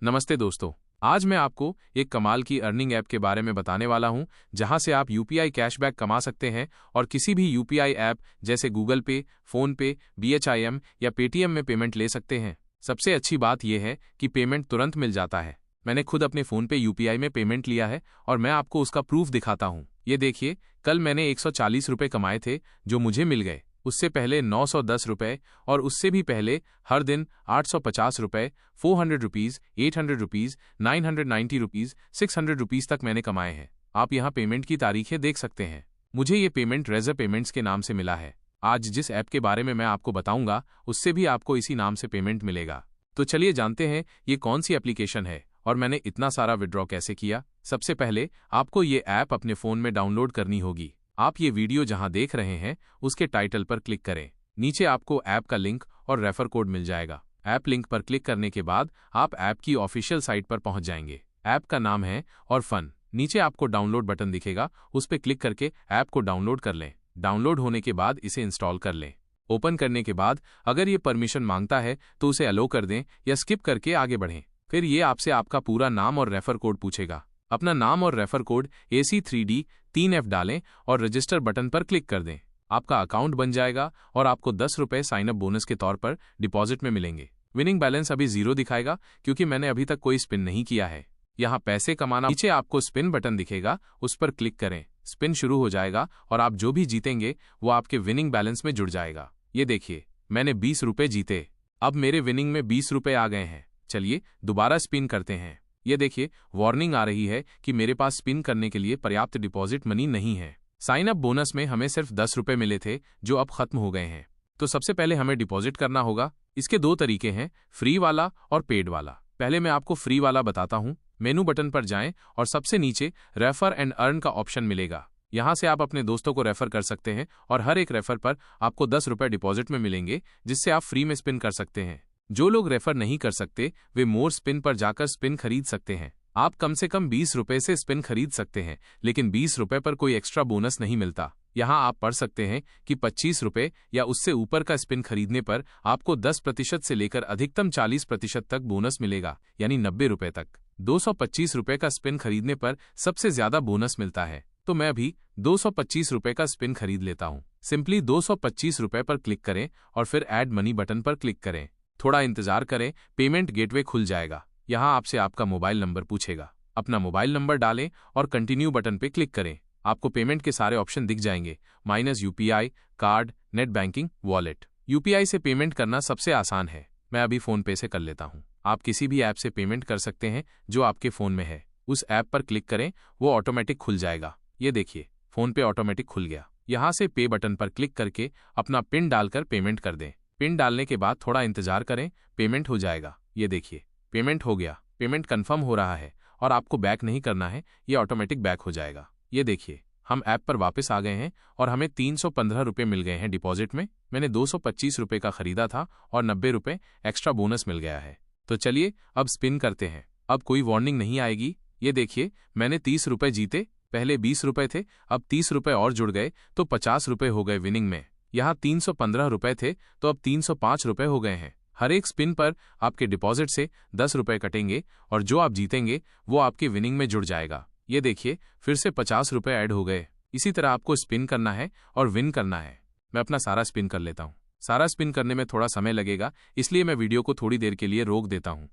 नमस्ते दोस्तों, आज मैं आपको एक कमाल की अर्निंग ऐप के बारे में बताने वाला हूं, जहां से आप यूपीआई कैशबैक कमा सकते हैं और किसी भी यूपीआई ऐप जैसे गूगल पे, फोन पे, बीएचआईएम या पेटीएम में पेमेंट ले सकते हैं। सबसे अच्छी बात यह है कि पेमेंट तुरंत मिल जाता है। मैंने खुद अपने फोन पे यूपीआई में पेमेंट लिया है और मैं आपको उसका प्रूफ दिखाता हूं। ये देखिए, कल मैंने 140 रुपये कमाए थे जो मुझे मिल गए। उससे पहले 910 रुपये और उससे भी पहले हर दिन 850 रुपये, 400 रुपीज़, 800 रुपीज़, 990 रुपीज़, 600 रुपीज़ तक मैंने कमाए हैं। आप यहाँ पेमेंट की तारीखें देख सकते हैं। मुझे ये पेमेंट रेजर पेमेंट्स के नाम से मिला है। आज जिस ऐप के बारे में मैं आपको बताऊंगा उससे भी आपको इसी नाम से पेमेंट मिलेगा। तो चलिए जानते हैं ये कौन सी एप्लीकेशन है और मैंने इतना सारा विड्रॉ कैसे किया। सबसे पहले आपको ये ऐप अपने फ़ोन में डाउनलोड करनी होगी। आप ये वीडियो जहां देख रहे हैं उसके टाइटल पर क्लिक करें। नीचे आपको ऐप का लिंक और रेफर कोड मिल जाएगा। ऐप लिंक पर क्लिक करने के बाद आप ऐप की ऑफिशियल साइट पर पहुंच जाएंगे। ऐप का नाम है और फन। नीचे आपको डाउनलोड बटन दिखेगा, उस पर क्लिक करके ऐप को डाउनलोड कर लें। डाउनलोड होने के बाद इसे इंस्टॉल कर लें। ओपन करने के बाद अगर ये परमिशन मांगता है तो उसे अलो कर दें या स्किप करके आगे बढ़ें। फिर ये आपसे आपका पूरा नाम और रेफर कोड पूछेगा। अपना नाम और रेफर कोड AC3D 3F डालें और रजिस्टर बटन पर क्लिक कर दें। आपका अकाउंट बन जाएगा और आपको 10 रुपये साइन अप बोनस के तौर पर डिपॉजिट में मिलेंगे। विनिंग बैलेंस अभी 0 दिखाएगा क्योंकि मैंने अभी तक कोई स्पिन नहीं किया है। यहाँ पैसे कमाना, नीचे आपको स्पिन बटन दिखेगा, उस पर क्लिक करें। स्पिन शुरू हो जाएगा और आप जो भी जीतेंगे वो आपके विनिंग बैलेंस में जुड़ जाएगा। ये देखिए, मैंने 20 रुपये जीते। अब मेरे विनिंग में 20 रुपये आ गए हैं। चलिए दोबारा स्पिन करते हैं। ये देखिए, वार्निंग आ रही है कि मेरे पास स्पिन करने के लिए पर्याप्त डिपॉजिट मनी नहीं है। साइन अप बोनस में हमें सिर्फ 10 रुपये मिले थे जो अब खत्म हो गए हैं। तो सबसे पहले हमें डिपॉजिट करना होगा। इसके 2 तरीके हैं, फ्री वाला और पेड वाला। पहले मैं आपको फ्री वाला बताता हूँ। मेनू बटन पर जाएं और सबसे नीचे रेफर एंड अर्न का ऑप्शन मिलेगा। यहाँ से आप अपने दोस्तों को रेफर कर सकते हैं और हर एक रेफर पर आपको 10 रुपये डिपॉजिट में मिलेंगे, जिससे आप फ्री में स्पिन कर सकते हैं। जो लोग रेफर नहीं कर सकते वे मोर स्पिन पर जाकर स्पिन खरीद सकते हैं। आप कम से कम 20 रुपये से स्पिन खरीद सकते हैं, लेकिन 20 रुपये पर कोई एक्स्ट्रा बोनस नहीं मिलता। यहाँ आप पढ़ सकते हैं कि 25 रुपये या उससे ऊपर का स्पिन खरीदने पर आपको 10% से लेकर अधिकतम 40% तक बोनस मिलेगा, यानी 90 रुपये तक। 225 रुपये का स्पिन खरीदने पर सबसे ज्यादा बोनस मिलता है, तो मैं अभी 225 रुपये का स्पिन खरीद लेता हूँ। सिंपली 225 रुपये पर क्लिक करें और फिर ऐड मनी बटन पर क्लिक करें। थोड़ा इंतजार करें, पेमेंट गेटवे खुल जाएगा। यहाँ आपसे आपका मोबाइल नंबर पूछेगा। अपना मोबाइल नंबर डालें और कंटिन्यू बटन पे क्लिक करें। आपको पेमेंट के सारे ऑप्शन दिख जाएंगे, minus UPI, card, net banking, wallet. UPI से पेमेंट करना सबसे आसान है। मैं अभी फोन पे से कर लेता हूँ। आप किसी भी ऐप से पेमेंट कर सकते हैं जो आपके फोन में है। उस ऐप पर क्लिक करें, वो ऑटोमेटिक खुल जाएगा। ये देखिए, फोन पे ऑटोमेटिक खुल गया। यहाँ से पे बटन पर क्लिक करके अपना पिन डालकर पेमेंट कर दें। पिन डालने के बाद थोड़ा इंतजार करें, पेमेंट हो जाएगा। ये देखिए, पेमेंट हो गया। पेमेंट कंफर्म हो रहा है और आपको बैक नहीं करना है, ये ऑटोमेटिक बैक हो जाएगा। ये देखिए, हम ऐप पर वापस आ गए हैं और हमें 315 रुपये मिल गए हैं डिपॉजिट में। मैंने 225 रुपये का खरीदा था और 90 रुपये एक्स्ट्रा बोनस मिल गया है। तो चलिए अब स्पिन करते हैं। अब कोई वार्निंग नहीं आएगी। ये देखिए, मैंने 30 रुपये जीते। पहले 20 रुपये थे, अब 30 रुपये और जुड़ गए तो 50 रुपये हो गए विनिंग में। यहाँ 315 रुपये थे तो अब 305 रुपये हो गए हैं। हर एक स्पिन पर आपके डिपॉजिट से 10 रुपये कटेंगे और जो आप जीतेंगे वो आपकी विनिंग में जुड़ जाएगा। ये देखिए, फिर से 50 रुपये ऐड हो गए। इसी तरह आपको स्पिन करना है और विन करना है। मैं अपना सारा स्पिन कर लेता हूँ। सारा स्पिन करने में थोड़ा समय लगेगा, इसलिए मैं वीडियो को थोड़ी देर के लिए रोक देता हूँ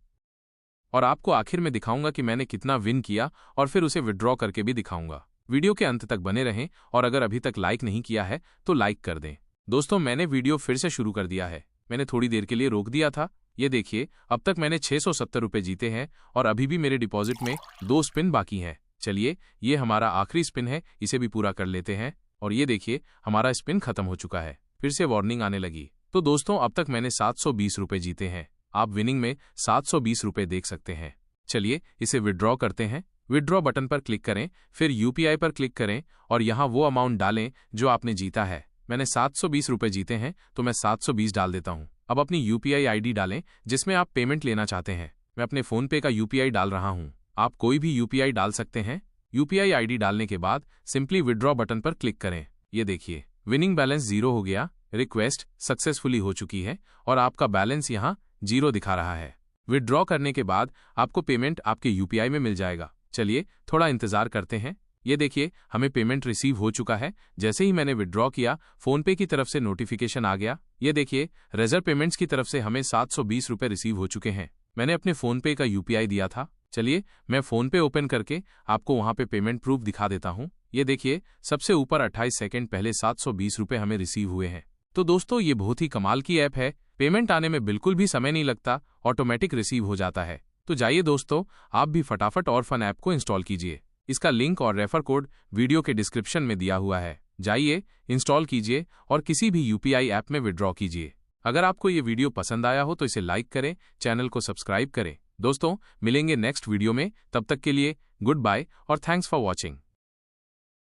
और आपको आखिर में दिखाऊंगा कि मैंने कितना विन किया और फिर उसे विड्रॉ करके भी दिखाऊंगा। वीडियो के अंत तक बने रहें और अगर अभी तक लाइक नहीं किया है तो लाइक कर दें। दोस्तों, मैंने वीडियो फिर से शुरू कर दिया है। मैंने थोड़ी देर के लिए रोक दिया था। ये देखिए, अब तक मैंने 670 रुपये जीते हैं और अभी भी मेरे डिपॉजिट में 2 स्पिन बाकी हैं। चलिए, ये हमारा आखिरी स्पिन है, इसे भी पूरा कर लेते हैं। और ये देखिए, हमारा स्पिन खत्म हो चुका है। फिर से वार्निंग आने लगी। तो दोस्तों, अब तक मैंने 720 रुपये जीते हैं। आप विनिंग में 720 रुपये देख सकते हैं। चलिए इसे विड्रॉ करते हैं। विड्रॉ बटन पर क्लिक करें, फिर यूपीआई पर क्लिक करें और यहाँ वो अमाउंट डालें जो आपने जीता है। मैंने 720 रुपये जीते हैं तो मैं 720 डाल देता हूँ। अब अपनी यूपीआई आईडी डालें जिसमें आप पेमेंट लेना चाहते हैं। मैं अपने फोन पे का यूपीआई डाल रहा हूँ। आप कोई भी यूपीआई डाल सकते हैं। यूपीआई आईडी डालने के बाद सिंपली विड्रॉ बटन पर क्लिक करें। ये देखिए, विनिंग बैलेंस 0 हो गया। रिक्वेस्ट सक्सेसफुली हो चुकी है और आपका बैलेंस यहाँ 0 दिखा रहा है। विथड्रॉ करने के बाद आपको पेमेंट आपके यूपीआई में मिल जाएगा। चलिए थोड़ा इंतजार करते हैं। ये देखिए हमें पेमेंट रिसीव हो चुका है। जैसे ही मैंने विथड्रॉ किया, फोनपे की तरफ से नोटिफिकेशन आ गया। ये देखिए रेजर पेमेंट्स की तरफ से हमें 720 रुपये रिसीव हो चुके हैं। मैंने अपने फोनपे का यूपीआई दिया था। चलिए मैं फोनपे ओपन करके आपको वहां पे पेमेंट प्रूफ दिखा देता हूं। ये देखिए सबसे ऊपर 28 सेकंड पहले 720 रुपये हमें रिसीव हुए हैं। तो दोस्तों ये बहुत ही कमाल की ऐप है। पेमेंट आने में बिल्कुल भी समय नहीं लगता, ऑटोमेटिक रिसीव हो जाता है। तो जाइए दोस्तों, आप भी फटाफट ऑरफन ऐप को इंस्टॉल कीजिए। इसका लिंक और रेफर कोड वीडियो के डिस्क्रिप्शन में दिया हुआ है। जाइए इंस्टॉल कीजिए और किसी भी यूपीआई ऐप में विथड्रॉ कीजिए। अगर आपको ये वीडियो पसंद आया हो तो इसे लाइक करें, चैनल को सब्सक्राइब करें। दोस्तों मिलेंगे नेक्स्ट वीडियो में, तब तक के लिए गुड बाय और थैंक्स फॉर वॉचिंग।